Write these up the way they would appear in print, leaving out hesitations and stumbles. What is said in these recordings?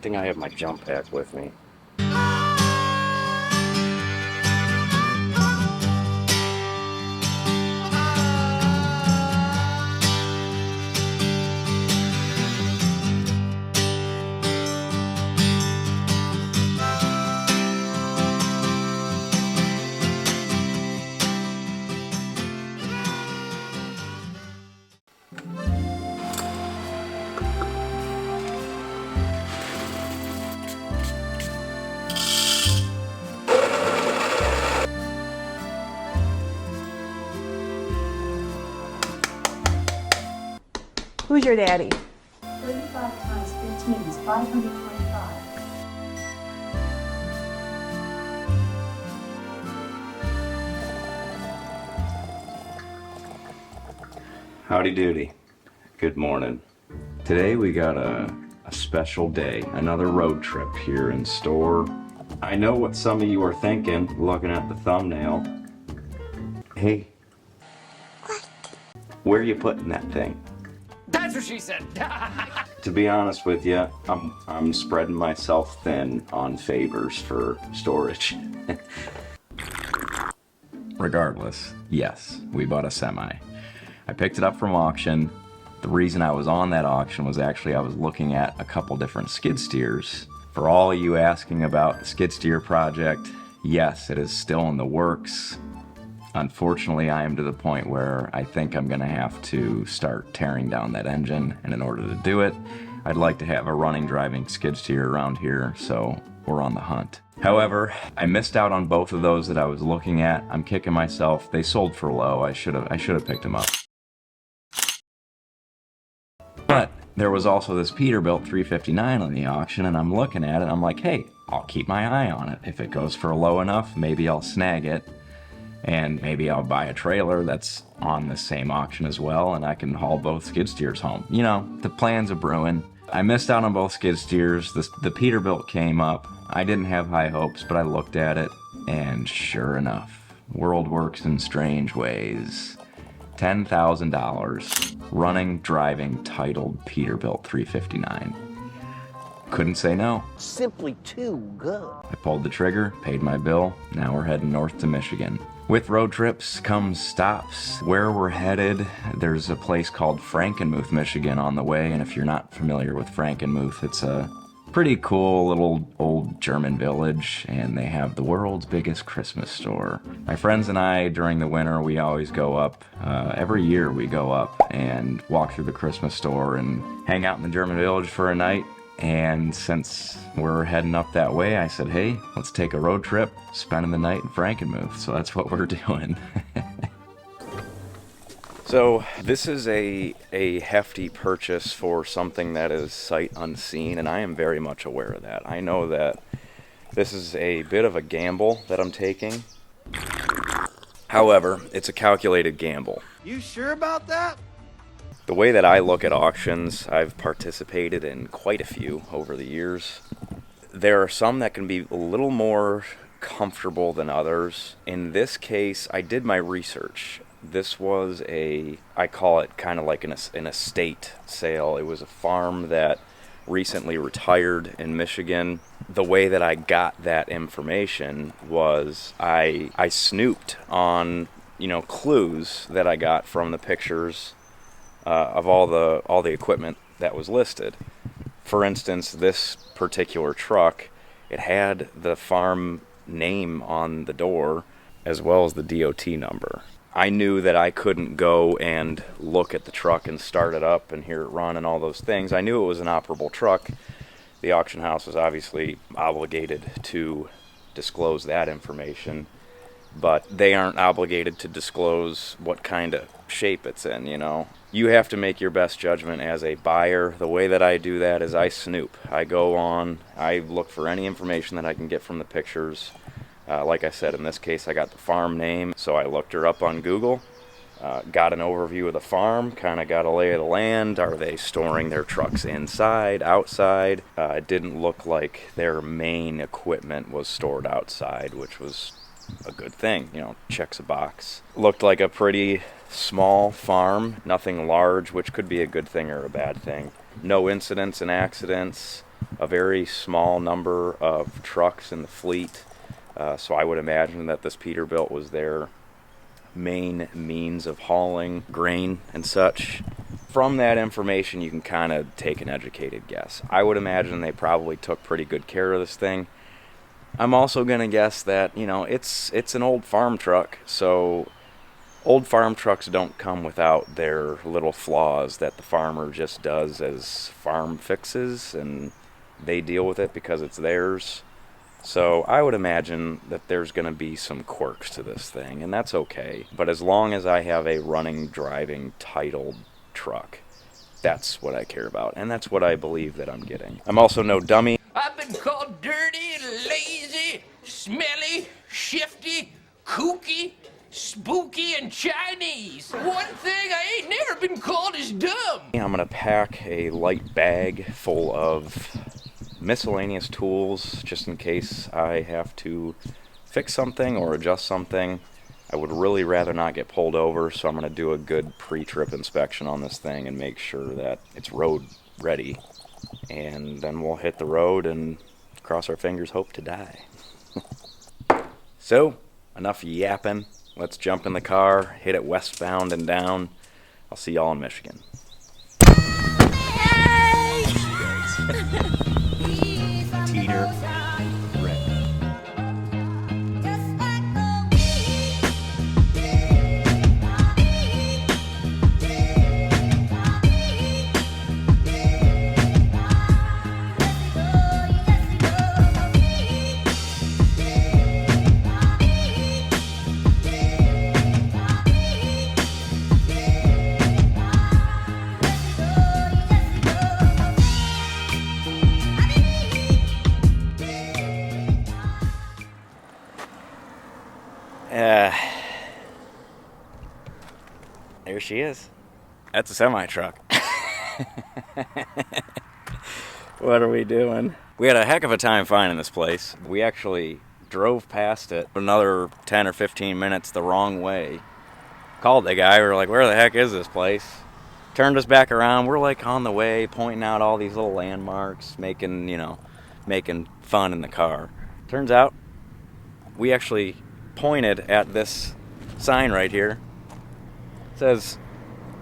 thing I have my jump pack with me. Who's your daddy? 35 times 15 is 525. Howdy doody. Good morning. Today we got a special day, another road trip here in store. I know what some of you are thinking, looking at the thumbnail. Hey, where are you putting that thing? That's what she said. To be honest with you, I'm spreading myself thin on favors for storage. Regardless, yes, we bought a semi. I picked it up from auction. The reason I was on that auction was actually I was looking at a couple different skid steers. For all of you asking about the skid steer project, yes, it is still in the works. Unfortunately, I am to the point where I think I'm gonna have to start tearing down that engine, and in order to do it, I'd like to have a running driving skid steer around here, so we're on the hunt. However, I missed out on both of those that I was looking at. I'm kicking myself. They sold for low. I should have picked them up. But there was also this Peterbilt 359 on the auction, and I'm looking at it, I'm like, hey, I'll keep my eye on it. If it goes for low enough, maybe I'll snag it. And maybe I'll buy a trailer that's on the same auction as well, and I can haul both skid steers home. You know, the plans are brewing. I missed out on both skid steers. The Peterbilt came up. I didn't have high hopes, but I looked at it, and sure enough, world works in strange ways. $10,000, running, driving, titled Peterbilt 359. Couldn't say no. Simply too good. I pulled the trigger, paid my bill. Now we're heading north to Michigan. With road trips comes stops. Where we're headed, there's a place called Frankenmuth, Michigan on the way, and if you're not familiar with Frankenmuth, it's a pretty cool little old German village, and they have the world's biggest Christmas store. My friends and I, during the winter, we always go up. Every year we go up and walk through the Christmas store and hang out in the German village for a night. And since we're heading up that way, I said, hey, let's take a road trip, spending the night in Frankenmuth. So that's what we're doing. So this is a hefty purchase for something that is sight unseen, and I am very much aware of that. I know that this is a bit of a gamble that I'm taking. However, it's a calculated gamble. You sure about that? The way that I look at auctions, I've participated in quite a few over the years. There are some that can be a little more comfortable than others. In this case, I did my research. This was I call it kind of like an estate sale. It was a farm that recently retired in Michigan. The way that I got that information was I snooped on, clues that I got from the pictures of all the equipment that was listed. For instance, this particular truck, it had the farm name on the door as well as the DOT number. I knew that I couldn't go and look at the truck and start it up and hear it run and all those things. I knew it was an operable truck. The auction house was obviously obligated to disclose that information, but they aren't obligated to disclose what kind of shape it's in, You have to make your best judgment as a buyer. The way that I do that is I snoop. I go on, I look for any information that I can get from the pictures. Like I said, in this case, I got the farm name, so I looked her up on Google, got an overview of the farm, kind of got a lay of the land. Are they storing their trucks inside, outside? It didn't look like their main equipment was stored outside, which was a good thing, checks a box. Looked like a pretty small farm, nothing large, which could be a good thing or a bad thing. No incidents and accidents. a very small number of trucks in the fleet, so I would imagine that this Peterbilt was their main means of hauling grain and such. From that information, you can kind of take an educated guess. I would imagine they probably took pretty good care of this thing. I'm also going to guess that, you know, it's an old farm truck, so old farm trucks don't come without their little flaws that the farmer just does as farm fixes, and they deal with it because it's theirs. So I would imagine that there's going to be some quirks to this thing, and that's okay. But as long as I have a running, driving, titled truck, that's what I care about, and that's what I believe that I'm getting. I'm also no dummy. I've been called dirty, lazy, smelly, shifty, kooky, spooky, and Chinese. One thing I ain't never been called is dumb. I'm gonna pack a light bag full of miscellaneous tools just in case I have to fix something or adjust something. I would really rather not get pulled over, so I'm gonna do a good pre-trip inspection on this thing and make sure that it's road ready. And then we'll hit the road and cross our fingers, hope to die. So, enough yapping. Let's jump in the car, hit it westbound and down. I'll see y'all in Michigan. Teeter. There she is. That's a semi-truck. What are we doing? We had a heck of a time finding this place. We actually drove past it another 10 or 15 minutes the wrong way. Called the guy, we were like, where the heck is this place? Turned us back around, we're like on the way, pointing out all these little landmarks, making fun in the car. Turns out, we actually pointed at this sign right here. It says,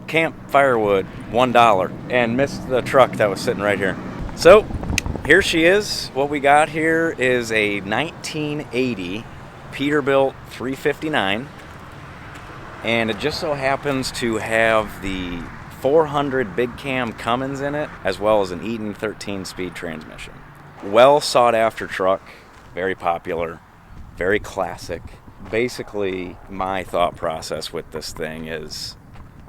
Camp Firewood, $1, and missed the truck that was sitting right here. So, here she is. What we got here is a 1980 Peterbilt 359, and it just so happens to have the 400 big cam Cummins in it, as well as an Eaton 13-speed transmission. Well sought after truck, very popular, very classic. Basically, my thought process with this thing is,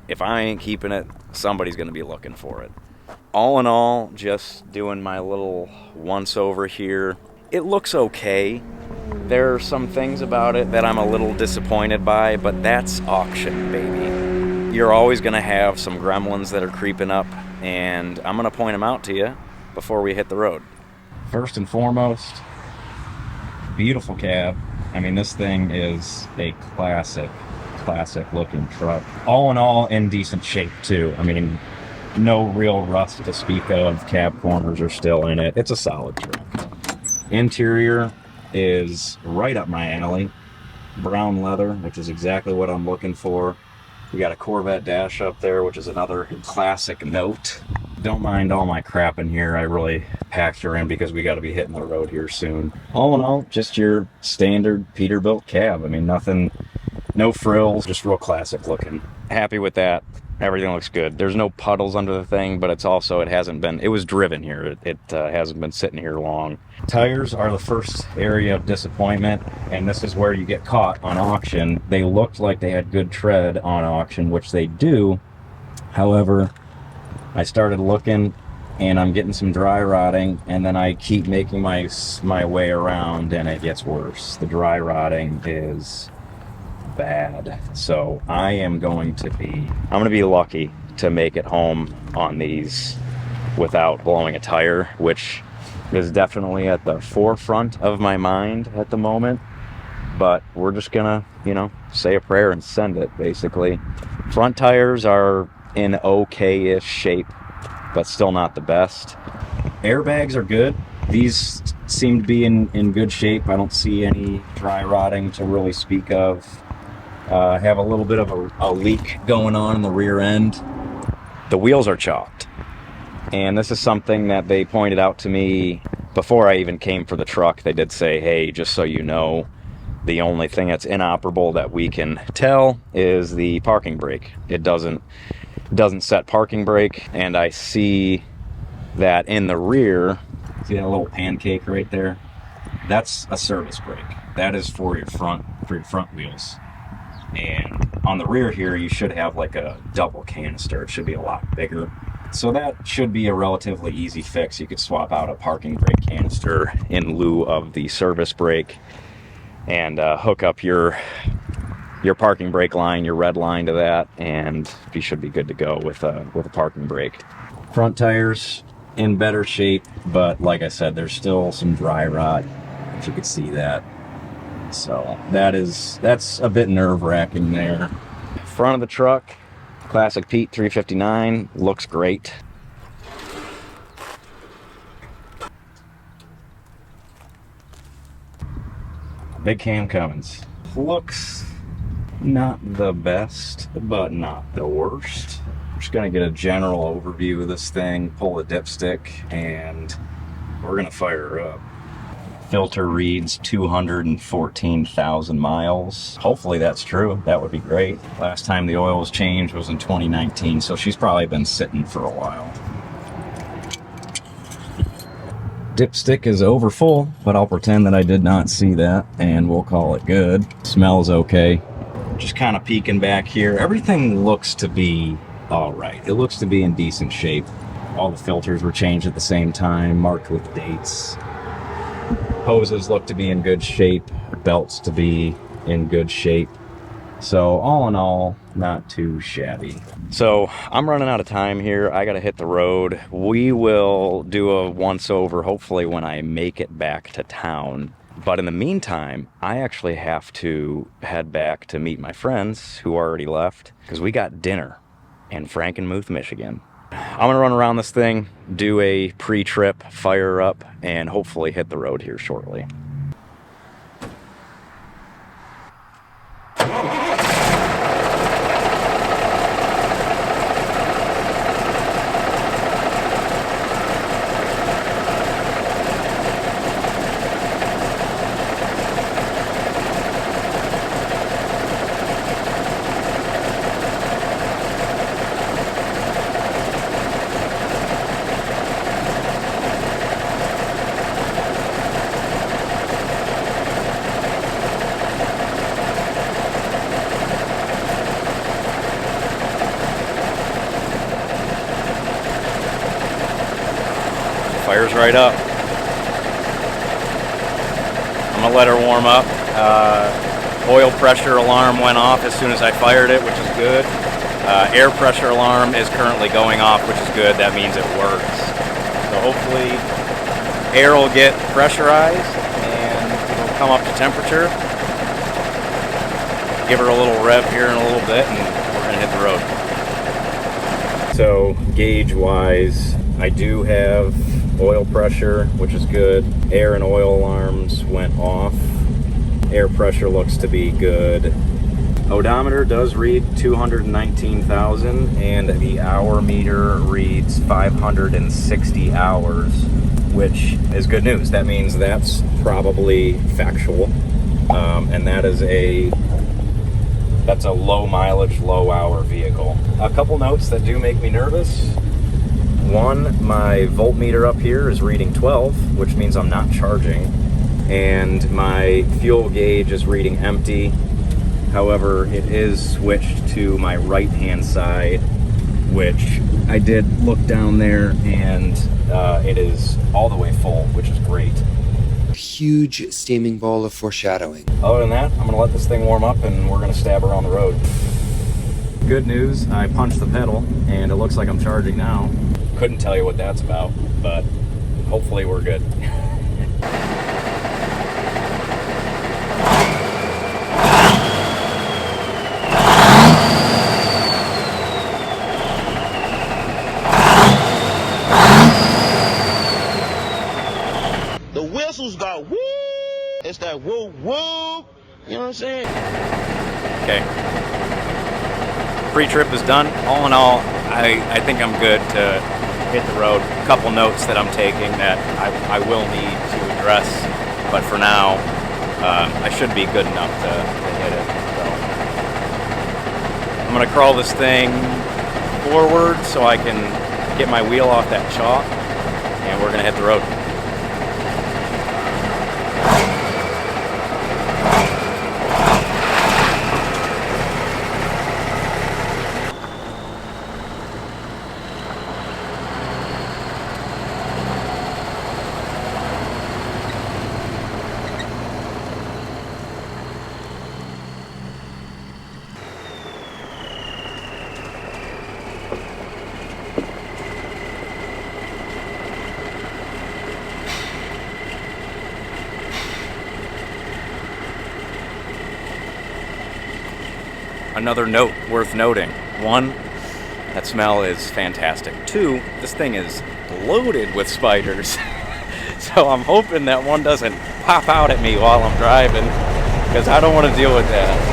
if I ain't keeping it, somebody's going to be looking for it. All in all, just doing my little once-over here. It looks okay. There are some things about it that I'm a little disappointed by, but that's auction, baby. You're always going to have some gremlins that are creeping up, and I'm going to point them out to you before we hit the road. First and foremost, beautiful cab. I mean, this thing is a classic looking truck. All in all, in decent shape too. I mean, no real rust to speak of. Cab corners are still in it. It's a solid truck. Interior is right up my alley. Brown leather, which is exactly what I'm looking for. We got a Corvette dash up there, which is another classic note. Don't mind all my crap in here. I really packed her in because we got to be hitting the road here soon. All in all, just your standard Peterbilt cab. I mean, nothing, no frills, just real classic looking. Happy with that. Everything looks good. There's no puddles under the thing, but it's also, it was driven here. It hasn't been sitting here long. Tires are the first area of disappointment, and this is where you get caught on auction. They looked like they had good tread on auction, which they do. However, I started looking and I'm getting some dry rotting, and then I keep making my way around and it gets worse. The dry rotting is bad. So I'm going to be lucky to make it home on these without blowing a tire, which is definitely at the forefront of my mind at the moment. But we're just gonna, say a prayer and send it, basically. Front tires are in okay-ish shape, but still not the best. Airbags are good. These seem to be in good shape. I don't see any dry rotting to really speak of. Have a little bit of a leak going on in the rear end. The wheels are chopped. And this is something that they pointed out to me before I even came for the truck. They did say, hey, just so you know, the only thing that's inoperable that we can tell is the parking brake. It doesn't set parking brake, and I see that in the rear, see that little pancake right there? That's a service brake. That is for your front wheels. And on the rear here, you should have like a double canister. It should be a lot bigger. So that should be a relatively easy fix. You could swap out a parking brake canister in lieu of the service brake and hook up your parking brake line, your red line to that, and you should be good to go with a parking brake. Front tires in better shape, but like I said, there's still some dry rot, if you could see that. So that's a bit nerve-wracking there. Front of the truck, classic Pete 359, looks great. Big cam Cummins. Looks not the best, but not the worst. I'm just gonna get a general overview of this thing, pull the dipstick, and we're gonna fire her up. Filter reads 214,000 miles. Hopefully that's true. That would be great. Last time the oil was changed was in 2019, so she's probably been sitting for a while. Dipstick is over full, but I'll pretend that I did not see that, and we'll call it good. Smells okay. Just kind of peeking back here. Everything looks to be all right. It looks to be in decent shape. All the filters were changed at the same time, marked with dates. Hoses look to be in good shape, belts to be in good shape. So all in all, not too shabby. So I'm running out of time here. I gotta hit the road. We will do a once over, hopefully when I make it back to town. But in the meantime, I actually have to head back to meet my friends who already left, because we got dinner in Frankenmuth, Michigan. I'm gonna run around this thing, do a pre-trip, fire up, and hopefully hit the road here shortly. Fires right up. I'm gonna let her warm up. Oil pressure alarm went off as soon as I fired it, which is good. Air pressure alarm is currently going off, which is good. That means it works. So hopefully air will get pressurized and it'll come up to temperature. Give her a little rev here in a little bit and we're gonna hit the road. So gauge wise, I do have oil pressure, which is good. Air and oil alarms went off. Air pressure looks to be good. Odometer does read 219,000 and the hour meter reads 560 hours, which is good news. That means that's probably factual. And that's a low mileage, low hour vehicle. A couple notes that do make me nervous. One, my voltmeter up here is reading 12, which means I'm not charging, and my fuel gauge is reading empty. However, it is switched to my right-hand side, which I did look down there, and it is all the way full, which is great. Huge steaming ball of foreshadowing. Other than that, I'm gonna let this thing warm up, and we're gonna stab her on the road. Good news, I punched the pedal, and it looks like I'm charging now. Couldn't tell you what that's about, but hopefully we're good. like, whoa, whoa. You know what I'm saying? Okay. Pre-trip is done. All in all, I think I'm good to hit the road. A couple notes that I'm taking that I will need to address, but for now, I should be good enough to hit it. So I'm gonna crawl this thing forward so I can get my wheel off that chalk, and we're gonna hit the road. Another note worth noting. 1, that smell is fantastic. 2, this thing is loaded with spiders. So I'm hoping that one doesn't pop out at me while I'm driving, because I don't want to deal with that.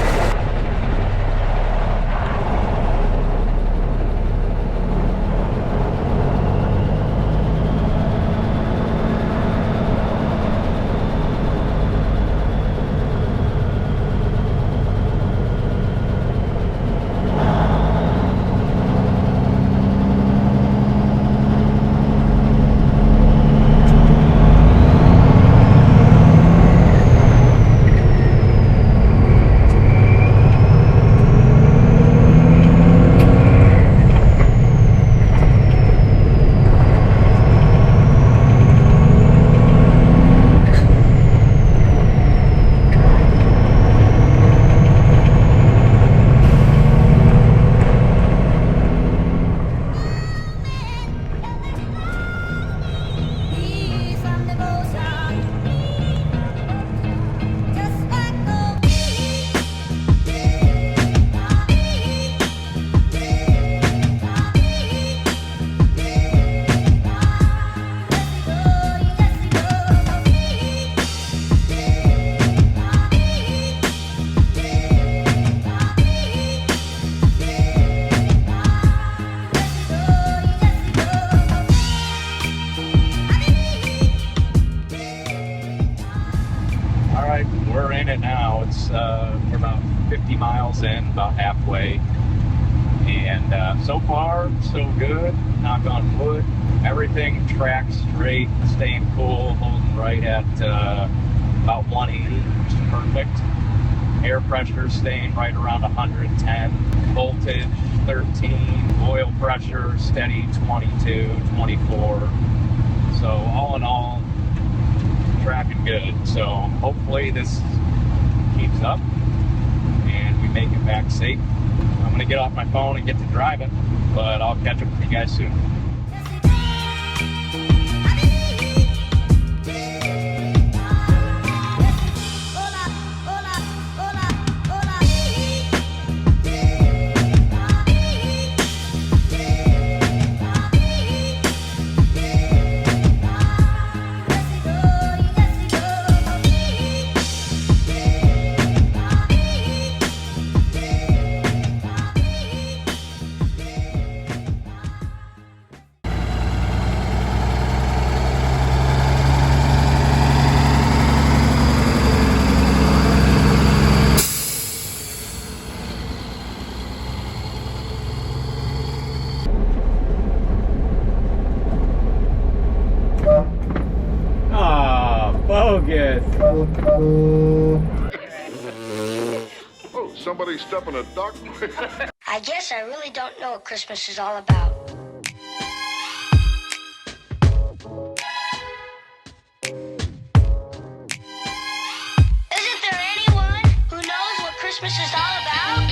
We're in it now. It's we're about 50 miles in, about halfway, and so far so good. Knock on wood. Everything tracks straight, staying cool, holding right at about 180, which is perfect. Air pressure staying right around 110. Voltage 13. Oil pressure steady 22, 24. So all in all, tracking good. So hopefully this keeps up and we make it back safe. I'm gonna get off my phone and get to driving, but I'll catch up with you guys soon. Bogus. Oh, somebody stepping a duck? I guess I really don't know what Christmas is all about. Isn't there anyone who knows what Christmas is all about?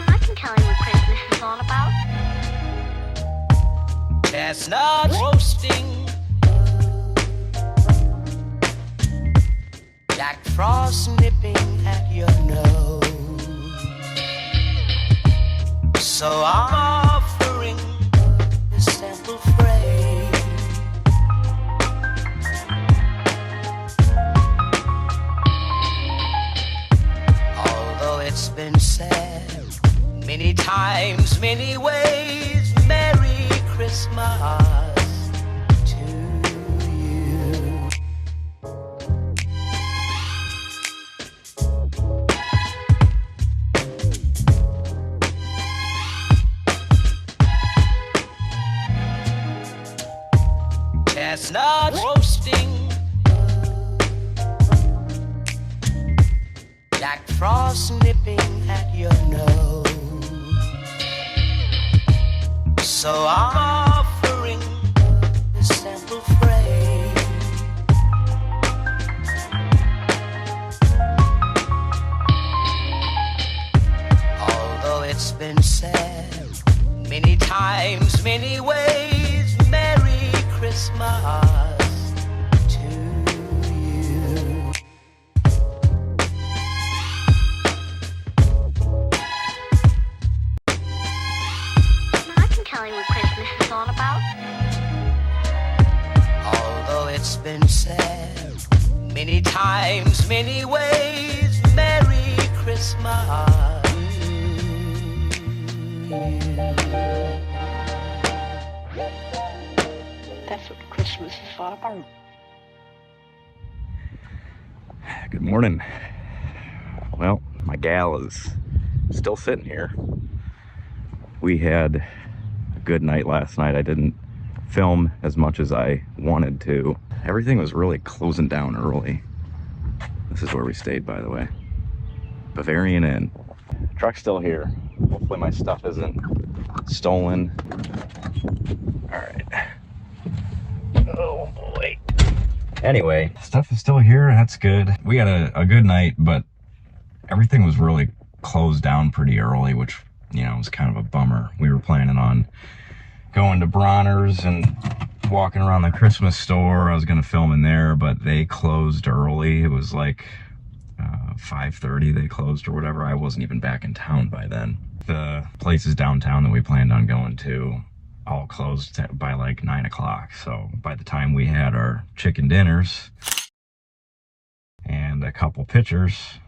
I can tell you what Christmas is all about. Chestnuts roasting, Jack Frost nipping at your nose. So I'm offering chestnuts roasting, Jack Frost nipping at your nose. So I'm offering this simple phrase. Although it's been said many times, many ways, Merry Christmas to you. I can tell you what Christmas is all about. Although it's been said many times, many ways, Merry Christmas. That's what Christmas is all about. Good morning. Well, my gal is still sitting here. We had a good night last night. I didn't film as much as I wanted to. Everything was really closing down early. This is where we stayed, by the way. Bavarian Inn. Truck's still here. Hopefully my stuff isn't stolen. All right. Oh boy. Anyway, stuff is still here. That's good. We had a good night, but everything was really closed down pretty early, which, you know, was kind of a bummer. We were planning on going to Bronner's and walking around the Christmas store. I was going to film in there, but they closed early. It was like 5:30 they closed or whatever. I wasn't even back in town by then. The places downtown that we planned on going to all closed by like 9 o'clock. So by the time we had our chicken dinners and a couple pitchers,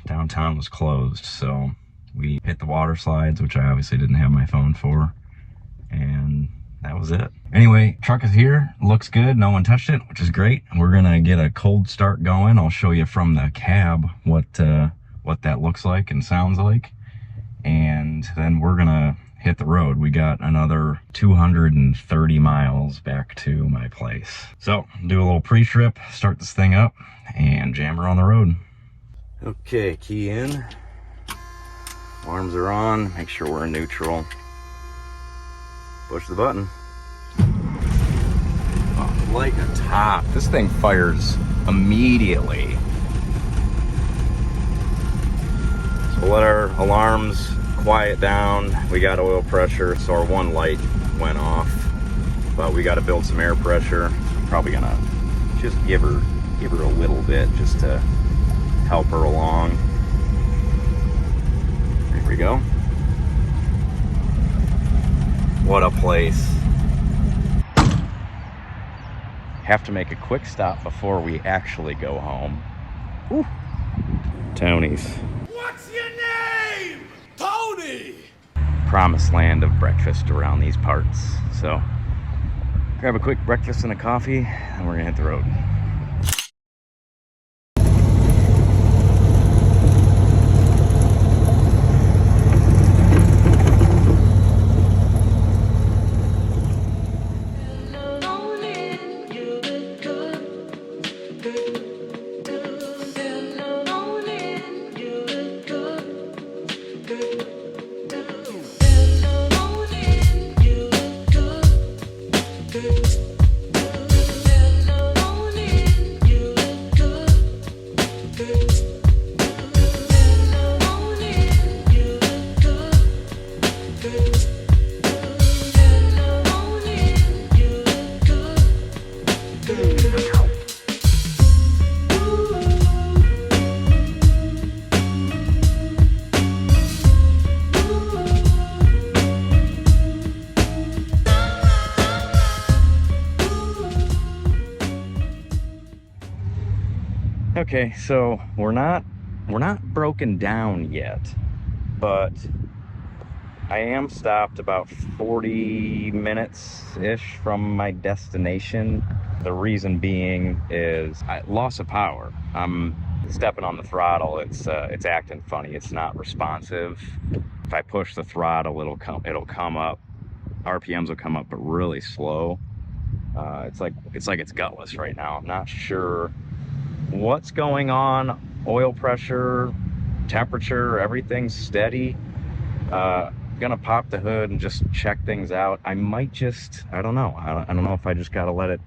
downtown was closed. So we hit the water slides, which I obviously didn't have my phone for, and that was it. Anyway, truck is here, looks good, no one touched it, which is great. We're gonna get a cold start going. I'll show you from the cab what that looks like and sounds like, and then we're gonna hit the road. We got another 230 miles back to my place. So do a little pre-trip, start this thing up, and jam her on the road. Okay, key in. Alarms are on. Make sure we're in neutral. Push the button. Oh, like a top. This thing fires immediately. So we'll let our alarms quiet down. We got oil pressure, so our one light went off. But we got to build some air pressure. Probably gonna just give her a little bit just to help her along. There we go. What a place. Have to make a quick stop before we actually go home. Whew. Tony's. What's your name? Tony! Promised land of breakfast around these parts. So, grab a quick breakfast and a coffee, and we're gonna hit the road. Okay, so we're not broken down yet, but I am stopped about 40 minutes-ish from my destination. The reason being is loss of power. I'm stepping on the throttle, it's acting funny, it's not responsive. If I push the throttle, it'll come up, RPMs will come up, but really slow. It's like it's gutless right now. I'm not sure what's going on. Oil pressure, temperature, everything's steady. Gonna pop the hood and just check things out. I might just, I don't know. I don't know if I just gotta let it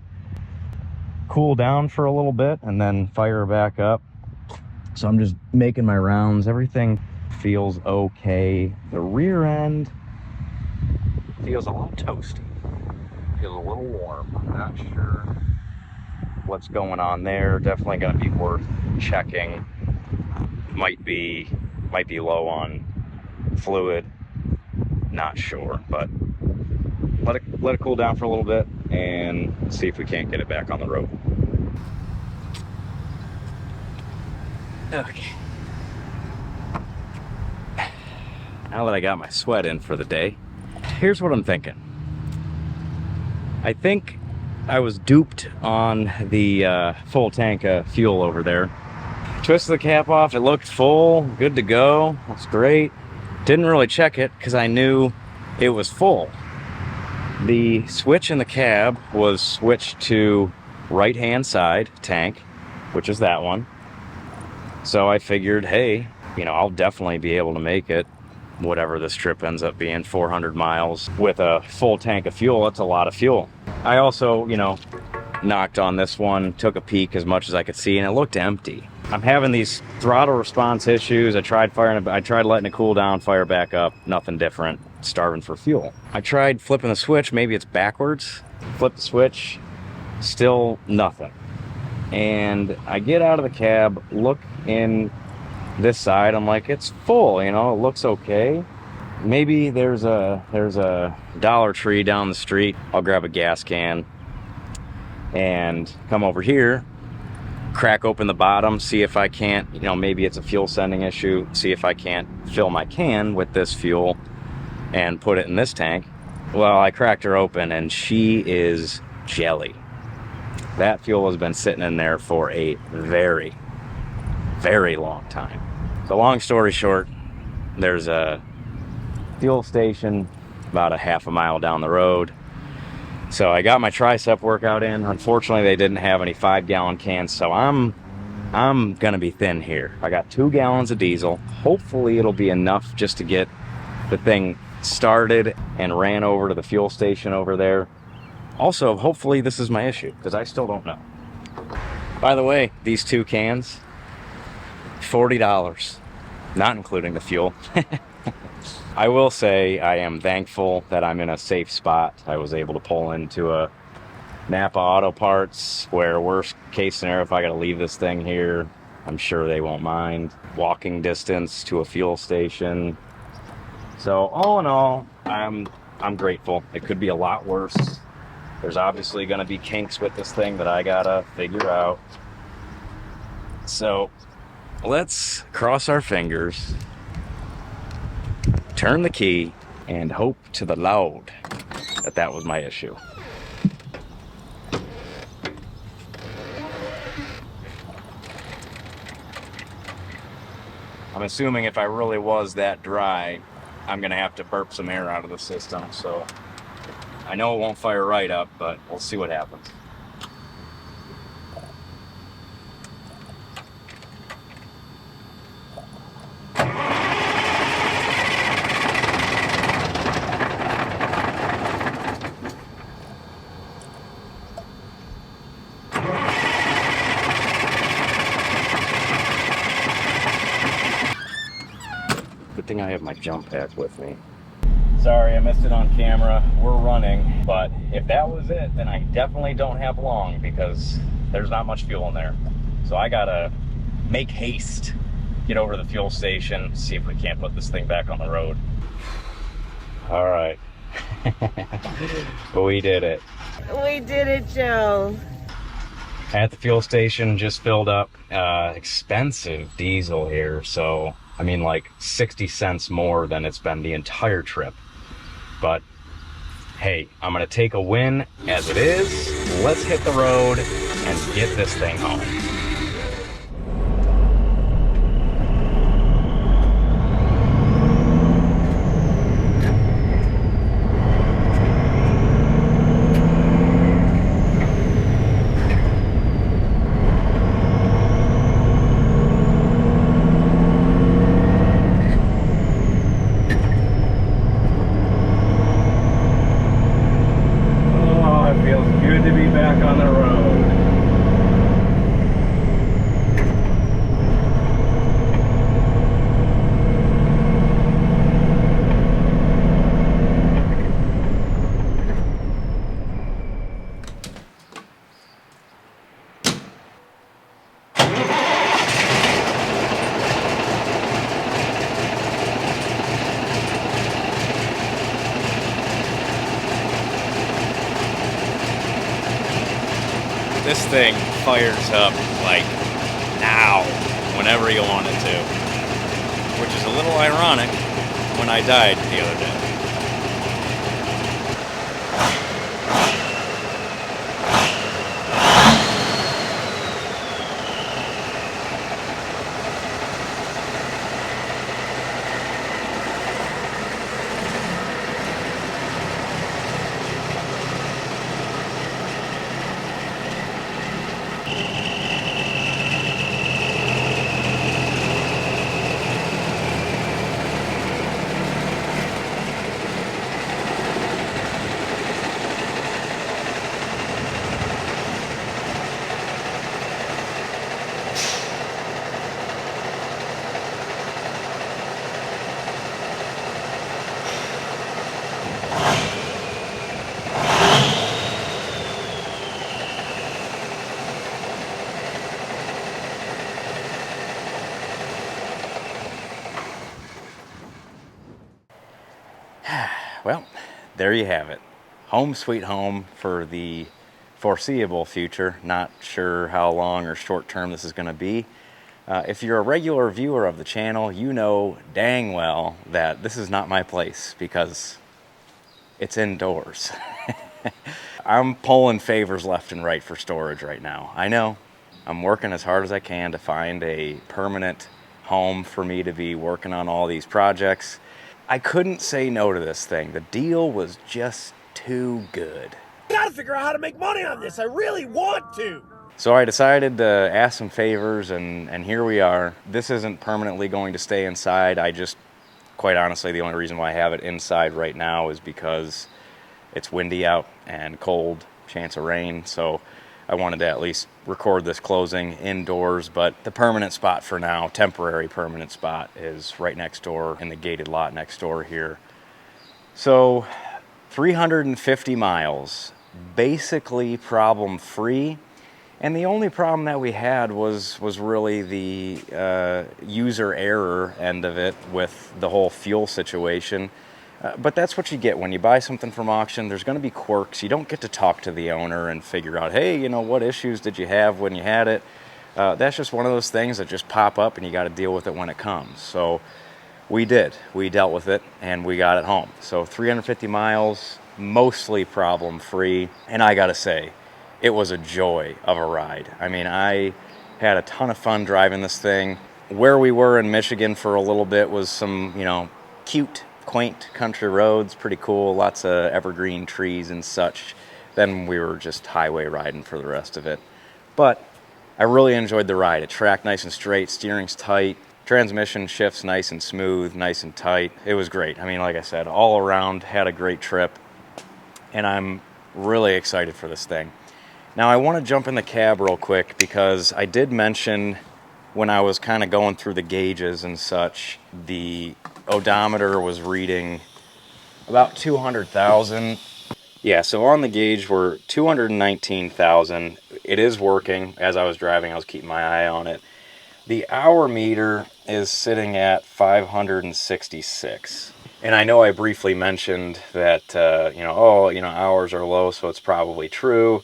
cool down for a little bit and then fire back up. So I'm just making my rounds. Everything feels okay. The rear end feels a little toasty. Feels a little warm. I'm not sure what's going on there. Definitely gonna be worth checking. Might be low on fluid. Not sure, but let it cool down for a little bit and see if we can't get it back on the road. Okay. Now that I got my sweat in for the day, here's what I'm thinking. I think I was duped on the full tank of fuel over there. Twisted the cap off, it looked full, good to go, that's great. Didn't really check it because I knew it was full. The switch in the cab was switched to right-hand side tank, which is that one. So I figured, hey, you know, I'll definitely be able to make it, whatever this trip ends up being, 400 miles with a full tank of fuel. That's a lot of fuel. I also, you know, knocked on this one, took a peek as much as I could see, and it looked empty. I'm having these throttle response issues. I tried letting it cool down, fire back up, nothing different, starving for fuel. I tried flipping the switch, maybe it's backwards. Flip the switch, still nothing. And I get out of the cab, look in this side, I'm like, it's full, you know, it looks okay. Maybe there's a Dollar Tree down the street. I'll grab a gas can and come over here, crack open the bottom, see if I can't, you know, maybe it's a fuel sending issue, see if I can't fill my can with this fuel and put it in this tank. Well, I cracked her open and she is jelly. That fuel has been sitting in there for a very, very long time. So long story short, there's a fuel station about a half a mile down the road. So I got my tricep workout in. Unfortunately, they didn't have any 5-gallon cans, so I'm gonna be thin here. I got 2 gallons of diesel. Hopefully it'll be enough just to get the thing started and ran over to the fuel station over there. Also, hopefully this is my issue, because I still don't know. By the way, these 2 cans, $40, not including the fuel. I will say I am thankful that I'm in a safe spot. I was able to pull into a Napa Auto Parts, where worst case scenario, if I gotta leave this thing here, I'm sure they won't mind. Walking distance to a fuel station. So all in all, I'm grateful. It could be a lot worse. There's obviously gonna be kinks with this thing that I gotta figure out. So let's cross our fingers, turn the key, and hope to the Lord that that was my issue. I'm assuming if I really was that dry, I'm gonna have to burp some air out of the system, so I know it won't fire right up, but we'll see what happens. Good thing I have my jump pack with me. Sorry, I missed it on camera. We're running, but if that was it, then I definitely don't have long because there's not much fuel in there. So I gotta make haste, get over to the fuel station, see if we can't put this thing back on the road. All right. We did it. We did it, Joe. At the fuel station, just filled up expensive diesel here. So, I mean, like 60 cents more than it's been the entire trip. But hey, I'm gonna take a win as it is. Let's hit the road and get this thing home. back on the road. This thing fires up like now, whenever you want it to, which is a little ironic when I died the other day. Well, there you have it. Home sweet home for the foreseeable future. Not sure how long or short term this is going to be. If you're a regular viewer of the channel, you know dang well that this is not my place because it's indoors. I'm pulling favors left and right for storage right now. I know. I'm working as hard as I can to find a permanent home for me to be working on all these projects. I couldn't say no to this thing. The deal was just too good. I gotta figure out how to make money on this. I really want to. So I decided to ask some favors, and here we are. This isn't permanently going to stay inside. I just, quite honestly, the only reason why I have it inside right now is because it's windy out and cold, chance of rain. So I wanted to at least record this closing indoors, but the permanent spot for now, temporary permanent spot, is right next door in the gated lot next door here. So 350 miles, basically problem-free. And the only problem that we had was really the user error end of it with the whole fuel situation. But that's what you get when you buy something from auction. There's going to be quirks. You don't get to talk to the owner and figure out, hey, you know, what issues did you have when you had it? That's just one of those things that just pop up and you got to deal with it when it comes. So we did. We dealt with it and we got it home. So 350 miles, mostly problem-free. And I got to say, it was a joy of a ride. I mean, I had a ton of fun driving this thing. Where we were in Michigan for a little bit was some, you know, cute, quaint country roads, pretty cool, lots of evergreen trees and such. Then we were just highway riding for the rest of it. But I really enjoyed the ride. It tracked nice and straight, steering's tight, transmission shifts nice and smooth, nice and tight. It was great. I mean, like I said, all around, had a great trip, and I'm really excited for this thing. Now I want to jump in the cab real quick because I did mention when I was kind of going through the gauges and such, the odometer was reading about 200,000. Yeah, so on the gauge we're 219,000. It is working. As I was driving, I was keeping my eye on it. The hour meter is sitting at 566. And I know I briefly mentioned that, hours are low, so it's probably true.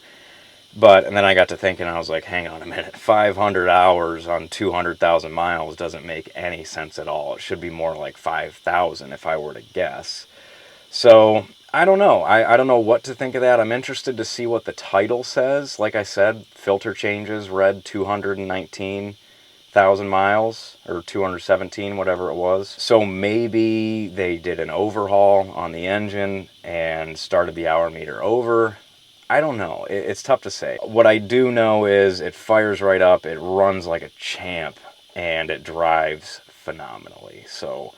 And then I got to thinking, I was like, hang on a minute, 500 hours on 200,000 miles doesn't make any sense at all. It should be more like 5,000 if I were to guess. So, I don't know. I don't know what to think of that. I'm interested to see what the title says. Like I said, filter changes read 219,000 miles, or 217, whatever it was. So maybe they did an overhaul on the engine and started the hour meter over. I don't know. It's tough to say. What I do know is it fires right up, it runs like a champ, and it drives phenomenally. So,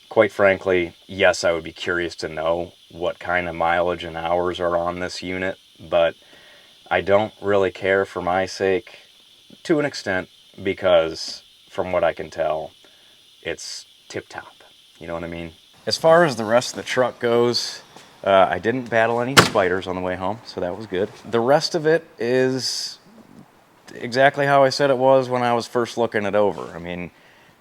quite frankly, yes, I would be curious to know what kind of mileage and hours are on this unit, but I don't really care for my sake to an extent because from what I can tell, it's tip-top. You know what I mean? As far as the rest of the truck goes, I didn't battle any spiders on the way home, so that was good. The rest of it is exactly how I said it was when I was first looking it over. I mean,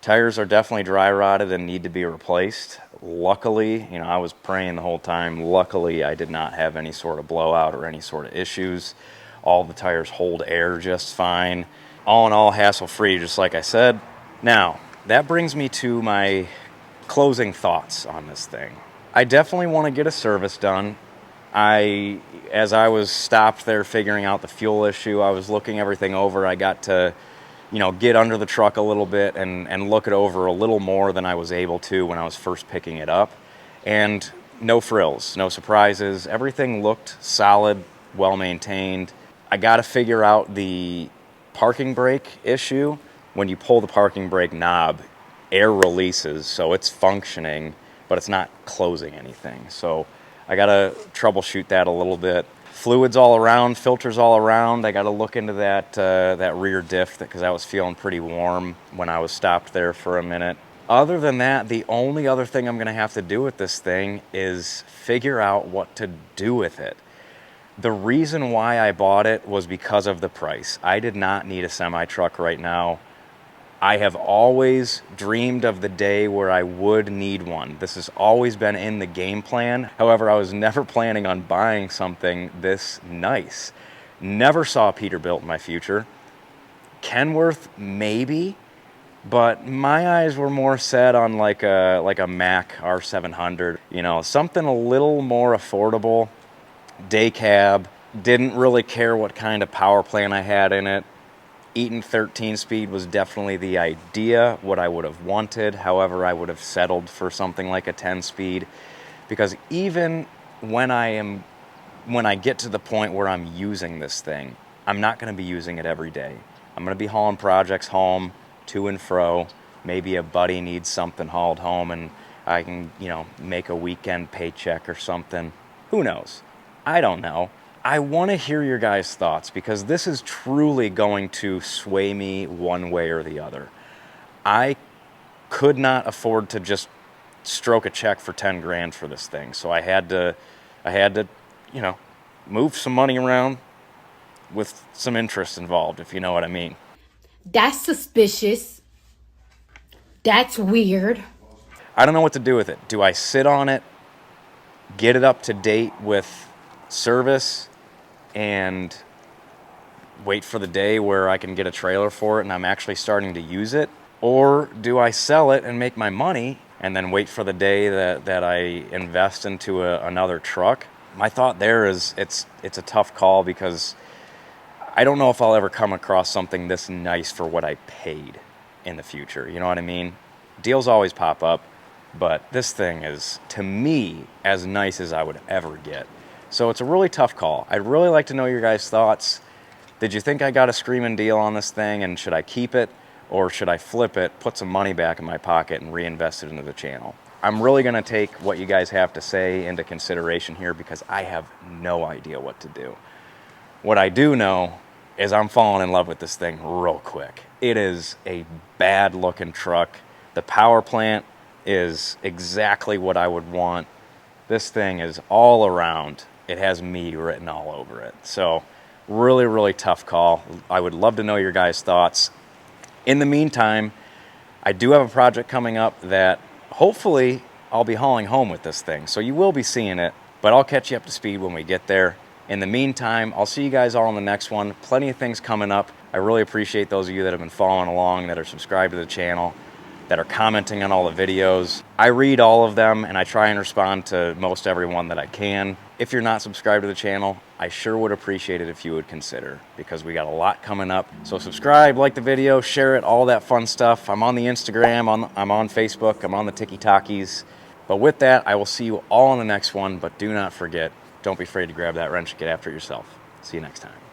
tires are definitely dry rotted and need to be replaced. Luckily, you know, I was praying the whole time. Luckily, I did not have any sort of blowout or any sort of issues. All the tires hold air just fine. All in all, hassle-free, just like I said. Now, that brings me to my closing thoughts on this thing. I definitely want to get a service done. As I was stopped there figuring out the fuel issue, I was looking everything over. I got to, you know, get under the truck a little bit and look it over a little more than I was able to when I was first picking it up. And no frills, no surprises. Everything looked solid, well maintained. I got to figure out the parking brake issue. When you pull the parking brake knob, air releases, so it's functioning, but it's not closing anything. So I got to troubleshoot that a little bit. Fluids all around, filters all around. I got to look into that rear diff because I was feeling pretty warm when I was stopped there for a minute. Other than that, the only other thing I'm going to have to do with this thing is figure out what to do with it. The reason why I bought it was because of the price. I did not need a semi-truck right now. I have always dreamed of the day where I would need one. This has always been in the game plan. However, I was never planning on buying something this nice. Never saw Peterbilt in my future. Kenworth, maybe, but my eyes were more set on like a Mack R700. You know, something a little more affordable. Day cab. Didn't really care what kind of power plant I had in it. Eaton 13-speed was definitely the idea, what I would have wanted. However, I would have settled for something like a 10-speed because even when I get to the point where I'm using this thing, I'm not going to be using it every day. I'm going to be hauling projects home, to and fro. Maybe a buddy needs something hauled home and I can, you know, make a weekend paycheck or something. Who knows? I don't know. I want to hear your guys' thoughts because this is truly going to sway me one way or the other. I could not afford to just stroke a check for 10 grand for this thing. So I had to, you know, move some money around with some interest involved, if you know what I mean. That's suspicious. That's weird. I don't know what to do with it. Do I sit on it, get it up to date with service, and wait for the day where I can get a trailer for it and I'm actually starting to use it? Or do I sell it and make my money and then wait for the day that I invest into another truck? My thought there is it's a tough call because I don't know if I'll ever come across something this nice for what I paid in the future. You know what I mean? Deals always pop up, but this thing is, to me, as nice as I would ever get. So it's a really tough call. I'd really like to know your guys' thoughts. Did you think I got a screaming deal on this thing, and should I keep it, or should I flip it, put some money back in my pocket, and reinvest it into the channel? I'm really going to take what you guys have to say into consideration here because I have no idea what to do. What I do know is I'm falling in love with this thing real quick. It is a bad-looking truck. The power plant is exactly what I would want. This thing is all around. It has me written all over it. So really, really tough call. I would love to know your guys' thoughts. In the meantime, I do have a project coming up that hopefully I'll be hauling home with this thing. So you will be seeing it, but I'll catch you up to speed when we get there. In the meantime, I'll see you guys all in the next one. Plenty of things coming up. I really appreciate those of you that have been following along, that are subscribed to the channel, that are commenting on all the videos. I read all of them and I try and respond to most everyone that I can. If you're not subscribed to the channel, I sure would appreciate it if you would consider, because we got a lot coming up. So subscribe, like the video, share it, all that fun stuff. I'm on the Instagram, I'm on Facebook, I'm on the TikTokies. But with that, I will see you all in the next one, but do not forget, don't be afraid to grab that wrench and get after it yourself. See you next time.